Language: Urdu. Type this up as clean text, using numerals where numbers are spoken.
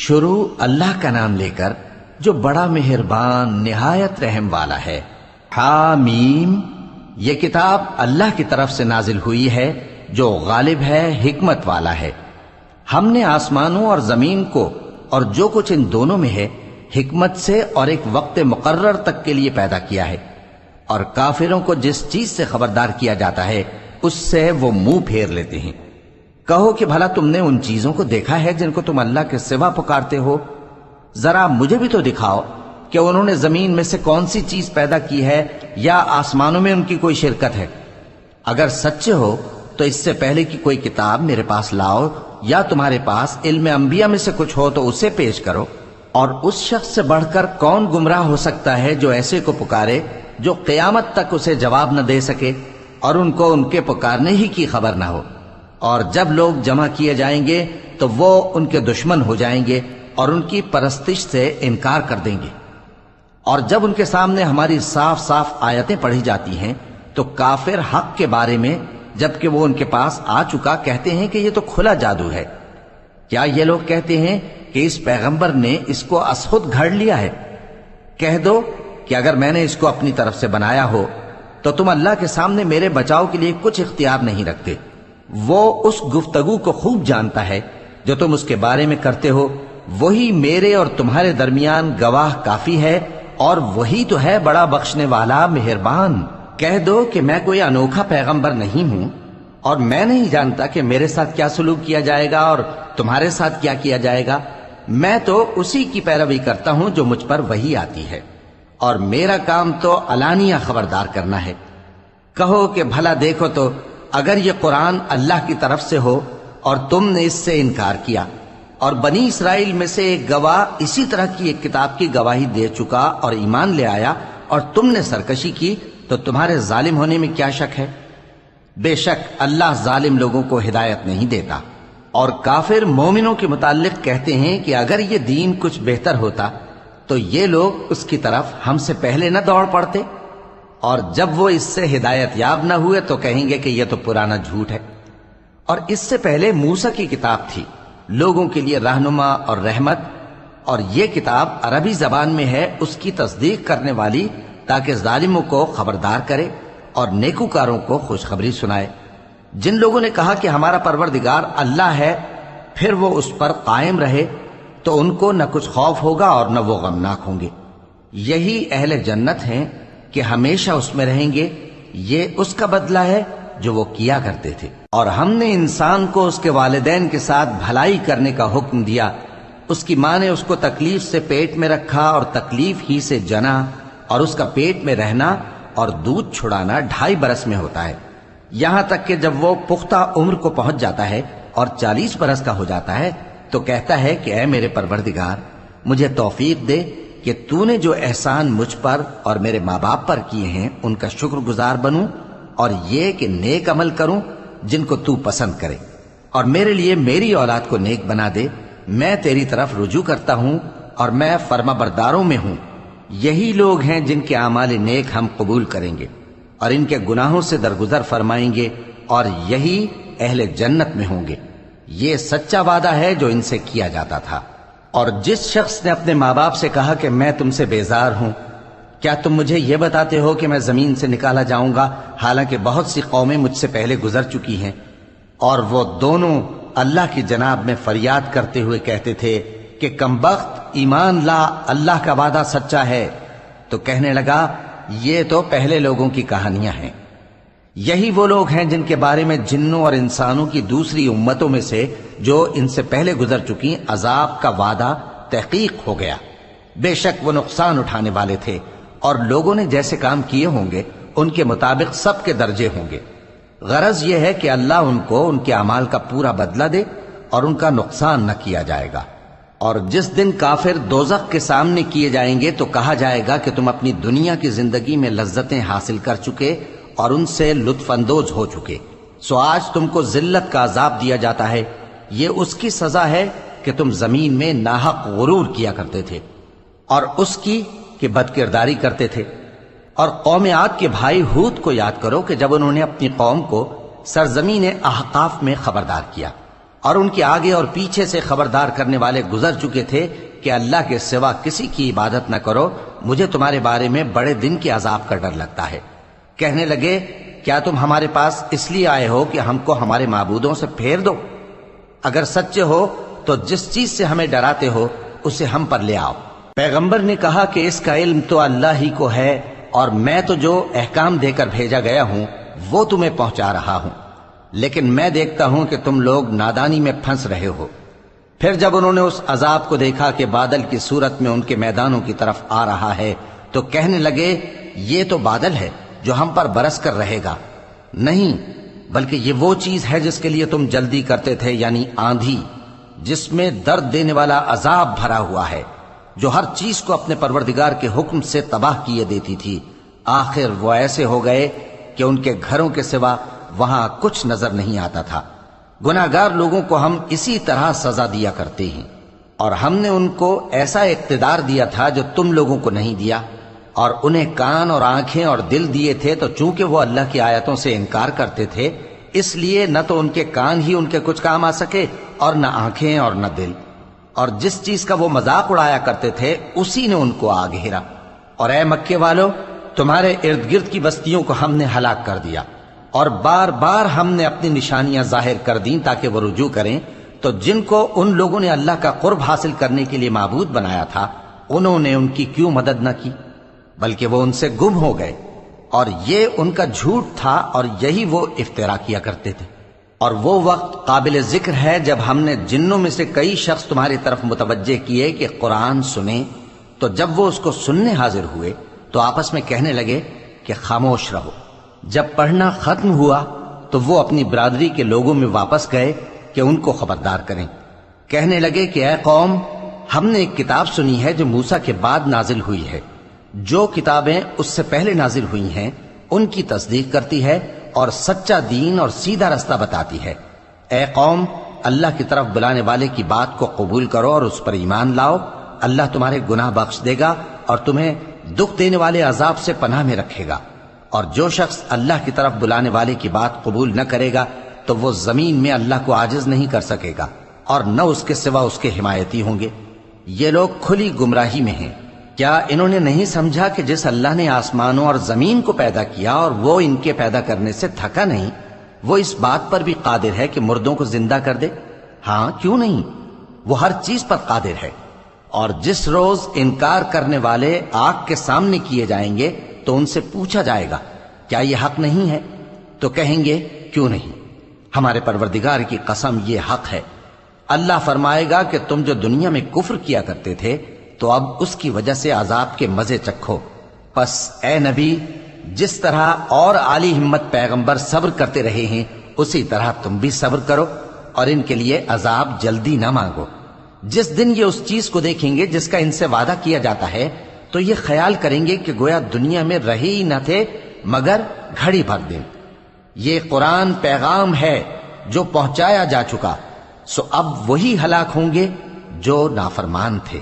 شروع اللہ کا نام لے کر جو بڑا مہربان نہایت رحم والا ہے۔ حامیم، یہ کتاب اللہ کی طرف سے نازل ہوئی ہے جو غالب ہے، حکمت والا ہے۔ ہم نے آسمانوں اور زمین کو اور جو کچھ ان دونوں میں ہے حکمت سے اور ایک وقت مقرر تک کے لیے پیدا کیا ہے، اور کافروں کو جس چیز سے خبردار کیا جاتا ہے اس سے وہ منہ پھیر لیتے ہیں۔ کہو کہ بھلا تم نے ان چیزوں کو دیکھا ہے جن کو تم اللہ کے سوا پکارتے ہو؟ ذرا مجھے بھی تو دکھاؤ کہ انہوں نے زمین میں سے کون سی چیز پیدا کی ہے یا آسمانوں میں ان کی کوئی شرکت ہے۔ اگر سچے ہو تو اس سے پہلے کی کوئی کتاب میرے پاس لاؤ، یا تمہارے پاس علم انبیاء میں سے کچھ ہو تو اسے پیش کرو۔ اور اس شخص سے بڑھ کر کون گمراہ ہو سکتا ہے جو ایسے کو پکارے جو قیامت تک اسے جواب نہ دے سکے اور ان کو ان کے پکارنے ہی کی خبر نہ ہو۔ اور جب لوگ جمع کیے جائیں گے تو وہ ان کے دشمن ہو جائیں گے اور ان کی پرستش سے انکار کر دیں گے۔ اور جب ان کے سامنے ہماری صاف صاف آیتیں پڑھی جاتی ہیں تو کافر حق کے بارے میں جبکہ وہ ان کے پاس آ چکا کہتے ہیں کہ یہ تو کھلا جادو ہے۔ کیا یہ لوگ کہتے ہیں کہ اس پیغمبر نے اس کو ازخود گھڑ لیا ہے؟ کہہ دو کہ اگر میں نے اس کو اپنی طرف سے بنایا ہو تو تم اللہ کے سامنے میرے بچاؤ کے لیے کچھ اختیار نہیں رکھتے۔ وہ اس گفتگو کو خوب جانتا ہے جو تم اس کے بارے میں کرتے ہو، وہی میرے اور تمہارے درمیان گواہ کافی ہے، اور وہی تو ہے بڑا بخشنے والا مہربان۔ کہہ دو کہ میں کوئی انوکھا پیغمبر نہیں ہوں، اور میں نہیں جانتا کہ میرے ساتھ کیا سلوک کیا جائے گا اور تمہارے ساتھ کیا کیا جائے گا۔ میں تو اسی کی پیروی کرتا ہوں جو مجھ پر وحی آتی ہے، اور میرا کام تو علانیہ خبردار کرنا ہے۔ کہو کہ بھلا دیکھو تو اگر یہ قرآن اللہ کی طرف سے ہو اور تم نے اس سے انکار کیا، اور بنی اسرائیل میں سے ایک گواہ اسی طرح کی ایک کتاب کی گواہی دے چکا اور ایمان لے آیا، اور تم نے سرکشی کی، تو تمہارے ظالم ہونے میں کیا شک ہے؟ بے شک اللہ ظالم لوگوں کو ہدایت نہیں دیتا۔ اور کافر مومنوں کے متعلق کہتے ہیں کہ اگر یہ دین کچھ بہتر ہوتا تو یہ لوگ اس کی طرف ہم سے پہلے نہ دوڑ پڑتے، اور جب وہ اس سے ہدایت یاب نہ ہوئے تو کہیں گے کہ یہ تو پرانا جھوٹ ہے۔ اور اس سے پہلے موسیٰ کی کتاب تھی، لوگوں کے لیے رہنما اور رحمت، اور یہ کتاب عربی زبان میں ہے اس کی تصدیق کرنے والی، تاکہ ظالموں کو خبردار کرے اور نیکوکاروں کو خوشخبری سنائے۔ جن لوگوں نے کہا کہ ہمارا پروردگار اللہ ہے، پھر وہ اس پر قائم رہے تو ان کو نہ کچھ خوف ہوگا اور نہ وہ غمناک ہوں گے۔ یہی اہل جنت ہیں کہ ہمیشہ اس میں رہیں گے، یہ اس کا بدلہ ہے جو وہ کیا کرتے تھے۔ اور ہم نے انسان کو اس کے والدین کے ساتھ بھلائی کرنے کا حکم دیا۔ اس کی ماں نے اس کو تکلیف سے پیٹ میں رکھا اور تکلیف ہی سے جنا، اور اس کا پیٹ میں رہنا اور دودھ چھڑانا 2.5 برس میں ہوتا ہے، یہاں تک کہ جب وہ پختہ عمر کو پہنچ جاتا ہے اور 40 برس کا ہو جاتا ہے تو کہتا ہے کہ اے میرے پروردگار، مجھے توفیق دے کہ تو نے جو احسان مجھ پر اور میرے ماں باپ پر کیے ہیں ان کا شکر گزار بنوں، اور یہ کہ نیک عمل کروں جن کو تو پسند کرے، اور میرے لیے میری اولاد کو نیک بنا دے۔ میں تیری طرف رجوع کرتا ہوں اور میں فرما برداروں میں ہوں۔ یہی لوگ ہیں جن کے اعمال نیک ہم قبول کریں گے اور ان کے گناہوں سے درگزر فرمائیں گے، اور یہی اہل جنت میں ہوں گے۔ یہ سچا وعدہ ہے جو ان سے کیا جاتا تھا۔ اور جس شخص نے اپنے ماں باپ سے کہا کہ میں تم سے بیزار ہوں، کیا تم مجھے یہ بتاتے ہو کہ میں زمین سے نکالا جاؤں گا، حالانکہ بہت سی قومیں مجھ سے پہلے گزر چکی ہیں؟ اور وہ دونوں اللہ کی جناب میں فریاد کرتے ہوئے کہتے تھے کہ کمبخت، ایمان لا، اللہ کا وعدہ سچا ہے۔ تو کہنے لگا یہ تو پہلے لوگوں کی کہانیاں ہیں۔ یہی وہ لوگ ہیں جن کے بارے میں جنوں اور انسانوں کی دوسری امتوں میں سے جو ان سے پہلے گزر چکی عذاب کا وعدہ تحقیق ہو گیا۔ بے شک وہ نقصان اٹھانے والے تھے، اور لوگوں نے جیسے کام کیے ہوں گے ان کے مطابق سب کے درجے ہوں گے۔ غرض یہ ہے کہ اللہ ان کو ان کے اعمال کا پورا بدلہ دے اور ان کا نقصان نہ کیا جائے گا۔ اور جس دن کافر دوزخ کے سامنے کیے جائیں گے تو کہا جائے گا کہ تم اپنی دنیا کی زندگی میں لذتیں حاصل کر چکے اور ان سے لطف اندوز ہو چکے، سو آج تم کو ذلت کا عذاب دیا جاتا ہے۔ یہ اس کی سزا ہے کہ تم زمین میں ناحق غرور کیا کرتے تھے، اور اس کی کہ بد کرداری کرتے تھے۔ اور قوم عاد کے بھائی ہود کو یاد کرو کہ جب انہوں نے اپنی قوم کو سرزمین احقاف میں خبردار کیا اور ان کے آگے اور پیچھے سے خبردار کرنے والے گزر چکے تھے کہ اللہ کے سوا کسی کی عبادت نہ کرو، مجھے تمہارے بارے میں بڑے دن کے عذاب کا ڈر لگتا ہے۔ کہنے لگے کیا تم ہمارے پاس اس لیے آئے ہو کہ ہم کو ہمارے معبودوں سے پھیر دو؟ اگر سچے ہو تو جس چیز سے ہمیں ڈراتے ہو اسے ہم پر لے آؤ۔ پیغمبر نے کہا کہ اس کا علم تو اللہ ہی کو ہے، اور میں تو جو احکام دے کر بھیجا گیا ہوں وہ تمہیں پہنچا رہا ہوں، لیکن میں دیکھتا ہوں کہ تم لوگ نادانی میں پھنس رہے ہو۔ پھر جب انہوں نے اس عذاب کو دیکھا کہ بادل کی صورت میں ان کے میدانوں کی طرف آ رہا ہے تو کہنے لگے یہ تو بادل ہے جو ہم پر برس کر رہے گا۔ نہیں، بلکہ یہ وہ چیز ہے جس کے لیے تم جلدی کرتے تھے، یعنی آندھی، جس میں درد دینے والا عذاب بھرا ہوا ہے، جو ہر چیز کو اپنے پروردگار کے حکم سے تباہ کیے دیتی تھی۔ آخر وہ ایسے ہو گئے کہ ان کے گھروں کے سوا وہاں کچھ نظر نہیں آتا تھا۔ گناہگار لوگوں کو ہم اسی طرح سزا دیا کرتے ہیں، اور ہم نے ان کو ایسا اقتدار دیا تھا جو تم لوگوں کو نہیں دیا، اور انہیں کان اور آنکھیں اور دل دیے تھے، تو چونکہ وہ اللہ کی آیتوں سے انکار کرتے تھے اس لیے نہ تو ان کے کان ہی ان کے کچھ کام آ سکے اور نہ آنکھیں اور نہ دل، اور جس چیز کا وہ مذاق اڑایا کرتے تھے اسی نے ان کو آ گھیرا۔ اور اے مکے والو، تمہارے ارد گرد کی بستیوں کو ہم نے ہلاک کر دیا، اور بار بار ہم نے اپنی نشانیاں ظاہر کر دیں تاکہ وہ رجوع کریں، تو جن کو ان لوگوں نے اللہ کا قرب حاصل کرنے کے لیے معبود بنایا تھا انہوں نے ان کی کیوں مدد نہ کی، بلکہ وہ ان سے گم ہو گئے، اور یہ ان کا جھوٹ تھا اور یہی وہ افترا کیا کرتے تھے۔ اور وہ وقت قابل ذکر ہے جب ہم نے جنوں میں سے کئی شخص تمہاری طرف متوجہ کیے کہ قرآن سنیں، تو جب وہ اس کو سننے حاضر ہوئے تو آپس میں کہنے لگے کہ خاموش رہو۔ جب پڑھنا ختم ہوا تو وہ اپنی برادری کے لوگوں میں واپس گئے کہ ان کو خبردار کریں۔ کہنے لگے کہ اے قوم، ہم نے ایک کتاب سنی ہے جو موسیٰ کے بعد نازل ہوئی ہے، جو کتابیں اس سے پہلے نازل ہوئی ہیں ان کی تصدیق کرتی ہے اور سچا دین اور سیدھا رستہ بتاتی ہے۔ اے قوم، اللہ کی طرف بلانے والے کی بات کو قبول کرو اور اس پر ایمان لاؤ، اللہ تمہارے گناہ بخش دے گا اور تمہیں دکھ دینے والے عذاب سے پناہ میں رکھے گا۔ اور جو شخص اللہ کی طرف بلانے والے کی بات قبول نہ کرے گا تو وہ زمین میں اللہ کو عاجز نہیں کر سکے گا، اور نہ اس کے سوا اس کے حمایتی ہوں گے۔ یہ لوگ کھلی گمراہی میں ہیں۔ کیا انہوں نے نہیں سمجھا کہ جس اللہ نے آسمانوں اور زمین کو پیدا کیا اور وہ ان کے پیدا کرنے سے تھکا نہیں، وہ اس بات پر بھی قادر ہے کہ مردوں کو زندہ کر دے؟ ہاں، کیوں نہیں، وہ ہر چیز پر قادر ہے۔ اور جس روز انکار کرنے والے آگ کے سامنے کیے جائیں گے تو ان سے پوچھا جائے گا کیا یہ حق نہیں ہے؟ تو کہیں گے کیوں نہیں، ہمارے پروردگار کی قسم یہ حق ہے۔ اللہ فرمائے گا کہ تم جو دنیا میں کفر کیا کرتے تھے تو اب اس کی وجہ سے عذاب کے مزے چکھو۔ پس اے نبی، جس طرح اور عالی ہمت پیغمبر صبر کرتے رہے ہیں اسی طرح تم بھی صبر کرو، اور ان کے لیے عذاب جلدی نہ مانگو۔ جس دن یہ اس چیز کو دیکھیں گے جس کا ان سے وعدہ کیا جاتا ہے تو یہ خیال کریں گے کہ گویا دنیا میں رہے ہی نہ تھے مگر گھڑی بھر دن۔ یہ قرآن پیغام ہے جو پہنچایا جا چکا، سو اب وہی ہلاک ہوں گے جو نافرمان تھے۔